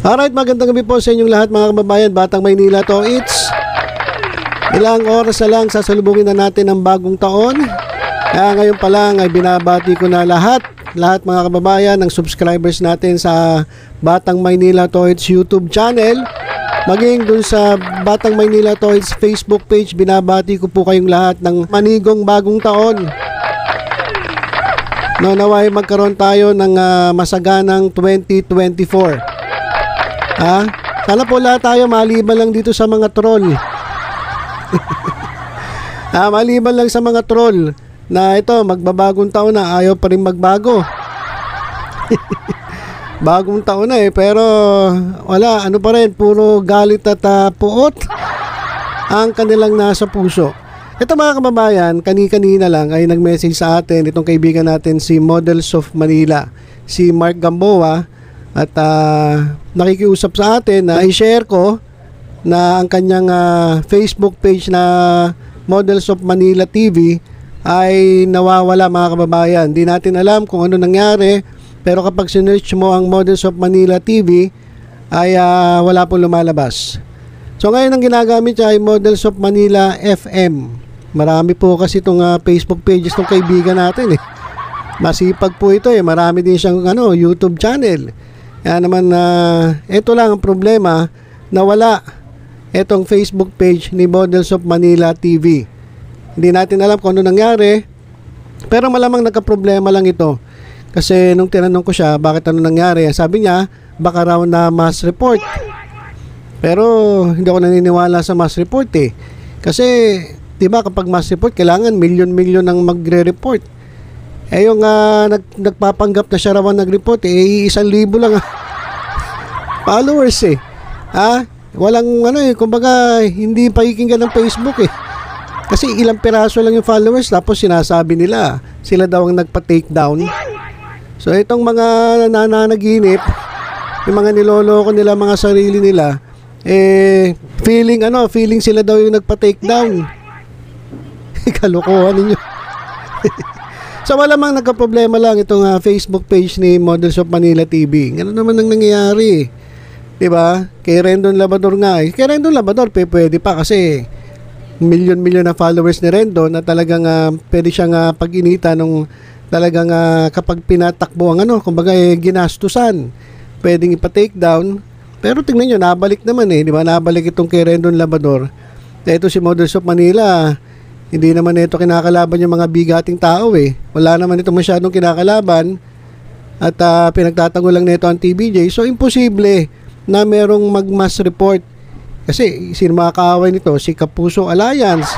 Alright, magandang gabi po sa inyong lahat mga kababayan. Batang Maynila to. It's ilang oras na lang sasalubungin na natin ang bagong taon. Kaya ngayon pa lang ay binabati ko na lahat mga kababayan ng subscribers natin sa Batang Maynila to It's YouTube channel. Maging dun sa Batang Maynila to It's Facebook page, binabati ko po kayong lahat ng manigong bagong taon. Naway magkaroon tayo ng masaganang 2024. Sana po lahat tayo maliban lang dito sa mga troll. Maliban lang sa mga troll na ito, magbabagong taon na, ayaw pa rin magbago. Bagong taon na pero wala, ano pa rin, puro galit at puot ang kanilang nasa puso. Ito mga kababayan, kanina lang ay nag-message sa atin itong kaibigan natin si Models of Manila, si Mark Gamboa. At nakikiusap sa atin na i-share ko na ang kanyang Facebook page na Models of Manila TV ay nawawala mga kababayan. Di natin alam kung ano nangyari, pero kapag sinearch mo ang Models of Manila TV ay wala pong lumalabas. So ngayon ang ginagamit niya ay Models of Manila FM. Marami po kasi itong Facebook pages ng kaibigan natin Masipag po ito Marami din siyang YouTube channel. Kaya naman ito lang ang problema, nawala itong Facebook page ni Models of Manila TV. Hindi natin alam kung ano nangyari, pero malamang nagka-problema lang ito. Kasi nung tinanong ko siya bakit ano nangyari, sabi niya baka raw na mass report. Pero hindi ako naniniwala sa mass report Kasi diba kapag mass report kailangan milyon-milyon ang magre-report. Yung nagpapanggap na siya raw nag-report 1,000 lang followers walang kumbaga hindi pakikinggan ng Facebook kasi ilang piraso lang yung followers, tapos sinasabi nila sila daw ang nagpa-take down. So itong mga nananaginip, yung mga niloloko nila mga sarili nila, feeling sila daw yung nagpa-take down. Kalokohan ninyo. So malamang nagka-problema lang itong Facebook page ni Models of Manila TV. Ganun naman ang nangyayari. Diba? Kay Rendon Labador nga Kay Rendon Labador pwede pa kasi milyon-milyon na followers ni Rendon na talagang pwede siyang pag-inita nung talagang kapag pinatakbo ang kumbaga ginastusan. Pwedeng ipa-take down. Pero tingnan nyo, nabalik naman diba? Nabalik itong kay Rendon Labador. Ito si Models of Manila, hindi naman ito kinakalaban yung mga bigating tao Wala naman ito masyadong kinakalaban. At pinagtatanggol lang nito ang TVJ. So imposible na merong mag-mass report. Kasi sino makakaaway nito? Si Kapuso Alliance.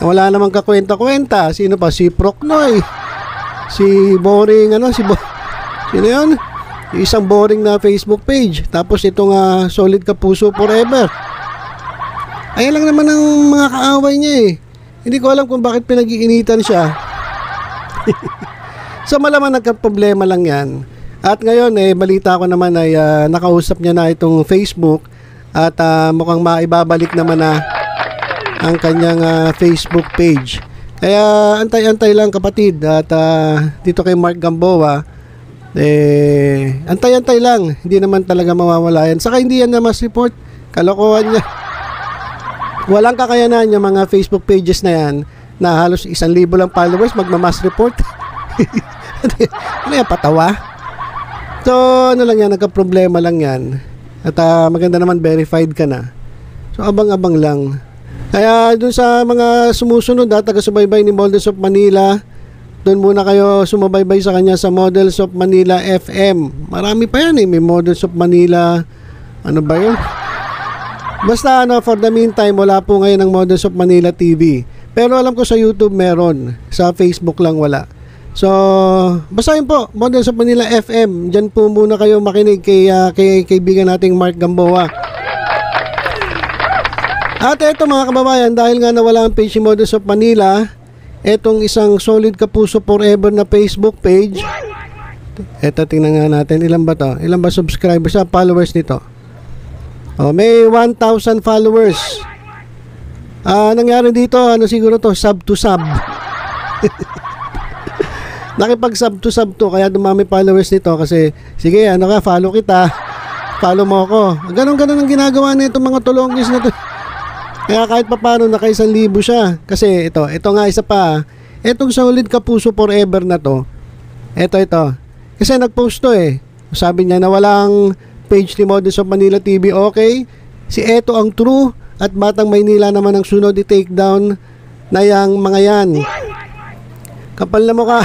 Wala namang kakwenta-kwenta. Sino pa? Si Procnoy. Si Boring sino yun? Isang boring na Facebook page. Tapos itong Solid Kapuso Forever. Ayan lang naman ang mga kaaway niya Hindi ko alam kung bakit pinag-iinitan siya. So malamang nagka-problema lang yan. At ngayon balita ko naman ay nakausap niya na itong Facebook. At mukhang maibabalik naman na ang kanyang Facebook page. Kaya antay-antay lang kapatid. At dito kay Mark Gamboa, antay-antay lang. Hindi naman talaga mawawala yan. Saka hindi yan na mass report. Kalokohan niya. Walang kakayanan yung mga Facebook pages na yan na halos 1,000 lang followers magmamass report. Ano yan, patawa? So lang yan, nagka-problema lang yan. At maganda naman verified ka na. So abang-abang lang. Kaya dun sa mga sumusunod taga-subaybay ni Models of Manila, dun muna kayo sumabaybay sa kanya sa Models of Manila FM. Marami pa yan may Models of Manila, ano ba yun? Basta for the meantime, wala po ngayon ang Models of Manila TV. Pero alam ko sa YouTube meron, sa Facebook lang wala. So, basahin po, Models of Manila FM. Diyan po muna kayo makinig kay kaibigan nating Mark Gamboa. At eto mga kababayan, dahil nga nawala ang page ni Models of Manila, etong isang Solid Kapuso Forever na Facebook page. Eto, tingnan nga natin, ilan ba to? Ilan ba subscribers followers nito? May 1,000 followers. Nangyari dito, siguro to, sub to sub. nakipag-sub to kaya dumami followers nito kasi sige ano ka, follow kita, follow mo ako. Ganon ang ginagawa na itong mga tulonggis na to. Kaya kahit papano naka 1,000 siya. Kasi ito nga isa pa. Itong Solid Kapuso Forever na to. Ito. Kasi nag-post to Sabi niya na walang page ni Models of Manila TV. Okay. Si Eto ang true at Batang Maynila naman ang sunod i-take down na yang mga yan. Kapal na mukha.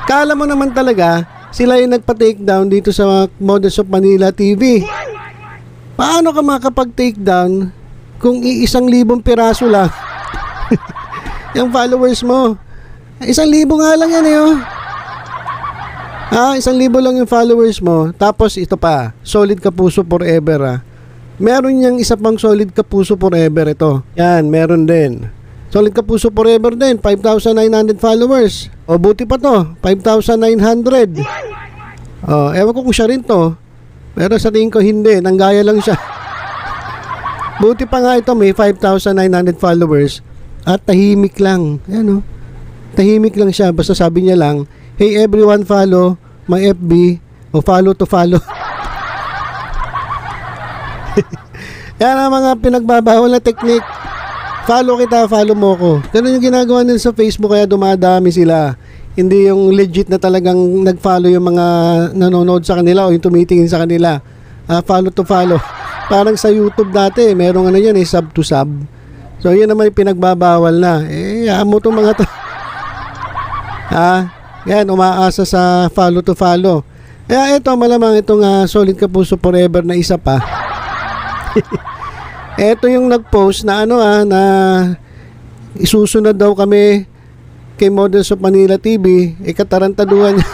Kala mo naman talaga sila yung nagpa-take down dito sa Models of Manila TV. Paano ka makapag-take down kung 1,000 piraso lang yung followers mo? 1,000 nga lang yan 1,000 lang yung followers mo. Tapos ito pa, Solid Kapuso Forever Meron niyang isa pang Solid Kapuso Forever ito. Yan, meron din. Solid Kapuso Forever din, 5,900 followers. O buti pa to, 5,900. Ewan ko kung siya rin to. Pero sa tingin ko hindi, nanggaya lang siya. Buti pa nga ito, may 5,900 followers. At tahimik lang. Ayan tahimik lang siya. Basta sabi niya lang, hey everyone follow my FB o follow to follow. Yan ang mga pinagbabawal na technique. Follow kita, follow mo ko. Ganun yung ginagawa nila sa Facebook kaya dumadami sila. Hindi yung legit na talagang nag-follow yung mga nanonood sa kanila o yung tumitingin sa kanila. Follow to follow. Parang sa YouTube dati, merong ano yan sub to sub. So yun naman yung pinagbabawal na. Amo itong mga to. Yan, umaasa sa follow to follow. Kaya ito, malamang itong Solid Kapuso Forever na isa pa. Ito yung nag-post na na isusunod daw kami kay Models of Manila TV. Katarantaduhan niya.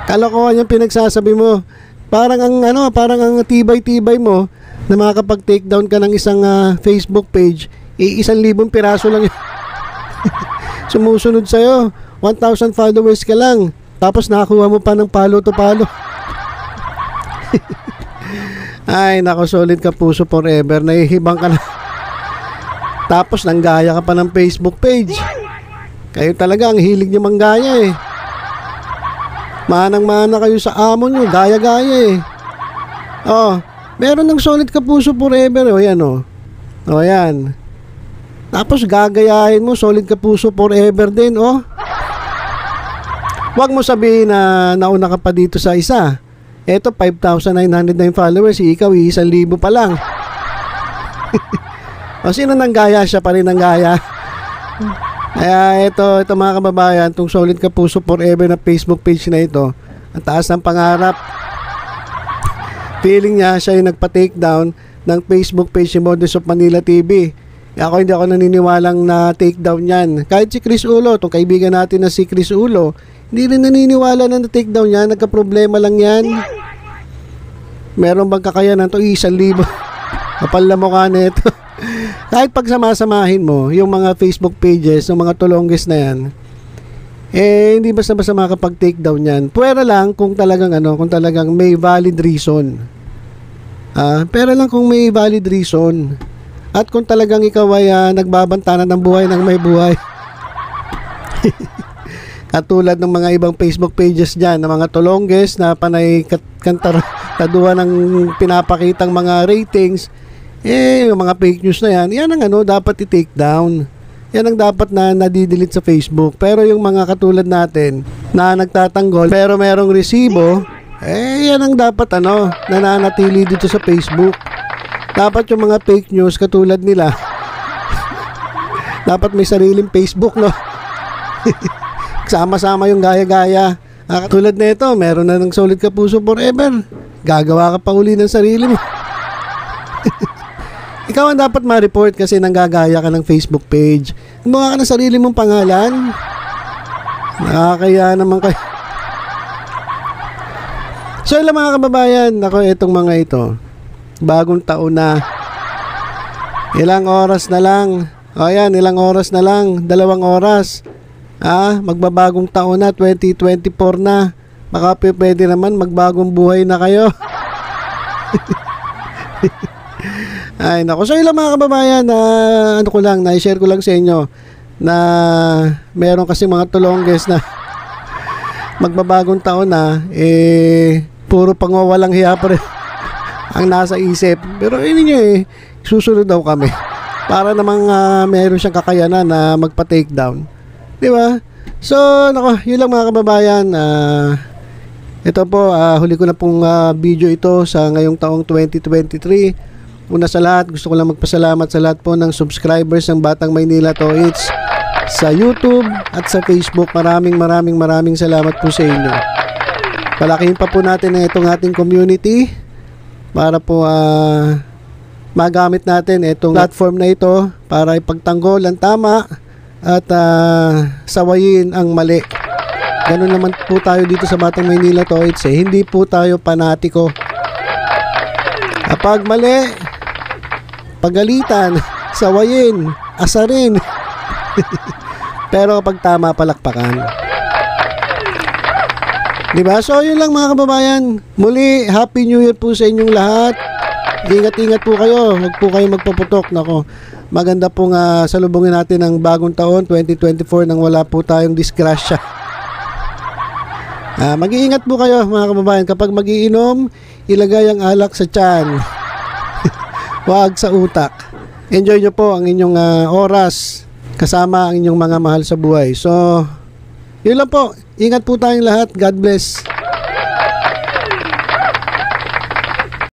Kalokohan yung pinagsasabi mo. Parang ang tibay-tibay mo na makakapag-take down ka ng isang Facebook page. 1,000 piraso lang yun. Sumusunod sa'yo. 1,000 followers ka lang. Tapos nakakuha mo pa ng follow to follow. Ay, nako, Solid Kapuso Forever. Nahihibang ka na. Tapos nanggaya ka pa ng Facebook page. Kayo talaga, ang hilig niyo manggaya Manang-mana kayo sa amo nyo. Gaya-gaya meron ng Solid Kapuso Forever. Yan yan. Tapos gagayahin mo Solid Kapuso Forever din Huwag mo sabihin na nauna ka pa dito sa isa. Eto 5,909 followers, ikaw 1,000 pa lang. Sino nanggaya? Siya pa rin nanggaya. Kaya ito mga kababayan, itong Solid Kapuso Forever na Facebook page na ito, ang taas ng pangarap. Feeling niya siya yung nagpa-take down ng Facebook page ni Models of Manila TV. Hindi ako naniniwalang na take down yan. Kahit si Chris Ulo, itong kaibigan natin na si Chris Ulo, hindi rin naniniwala na na-take down yan. Nagka-problema lang yan. Meron bang kakayanan to 1,000? Kapal na mukha na ito. Kahit pag samasamahin mo yung mga Facebook pages ng mga tulonggis na yan, hindi basta-basta makapag-take down yan. Pwera lang kung talagang kung talagang may valid reason. Pero lang kung may valid reason. At kung talagang ikaw ay nagbabantanan ng buhay ng may buhay. Katulad ng mga ibang Facebook pages dyan, ng mga tulonggis na panay kantaduhan ng pinapakitang mga ratings, yung mga fake news na yan ang dapat i-take down. Yan ang dapat na nadidelete sa Facebook. Pero yung mga katulad natin na nagtatanggol pero merong resibo, yan ang dapat nananatili dito sa Facebook. Dapat yung mga fake news katulad nila dapat may sariling Facebook sama-sama yung gaya-gaya. Katulad na ito, meron na ng Solid Kapuso Forever. Gagawa ka pa uli ng sarili mo. Ikaw ang dapat ma-report kasi nanggagaya ka ng Facebook page. Gumawa ka ng sarili mong pangalan. Nakakaya naman kayo. So ilang mga kababayan, itong mga ito, bagong taon na. Ilang oras na lang. Ilang oras na lang. 2 oras. Magbabagong taon na, 2024 na. Baka pwede naman magbagong buhay na kayo. Ay nako, so ilang mga kababayan na na-share ko lang sa inyo na meron kasi mga tulongges na magbabagong taon na, puro pangwawalang hiya pa rin ang nasa isip. Pero nyo susunod daw kami para namang meron siyang kakayanan na magpa-take down. Di ba? So, nako, yun lang mga kababayan. Ito po, huli ko na pong video ito sa ngayong taong 2023. Una sa lahat, gusto ko lang magpasalamat sa lahat po ng subscribers ng Batang Maynila to It's sa YouTube at sa Facebook. Maraming salamat po sa inyo. Palakihin pa po natin itong ating community para po magamit natin itong platform na ito para ipagtanggol ang tama at sawayin ang mali. Ganun naman po tayo dito sa Batang Maynila to It's hindi po tayo panatiko. Kapag mali, pagalitan, sawayin, asarin. Pero kapag tama, palakpakan. Diba? So yun lang mga kababayan. Muli, Happy New Year po sa inyong lahat. Ingat-ingat po kayo. Huwag po kayo magpaputok. Nako, maganda pong salubungin natin ang bagong taon 2024 nang wala po tayong disgrasya. Mag-iingat po kayo mga kababayan. Kapag mag-iinom, ilagay ang alak sa tiyan. Huwag sa utak. Enjoy nyo po ang inyong oras kasama ang inyong mga mahal sa buhay. So, yun lang po. Ingat po tayong lahat. God bless.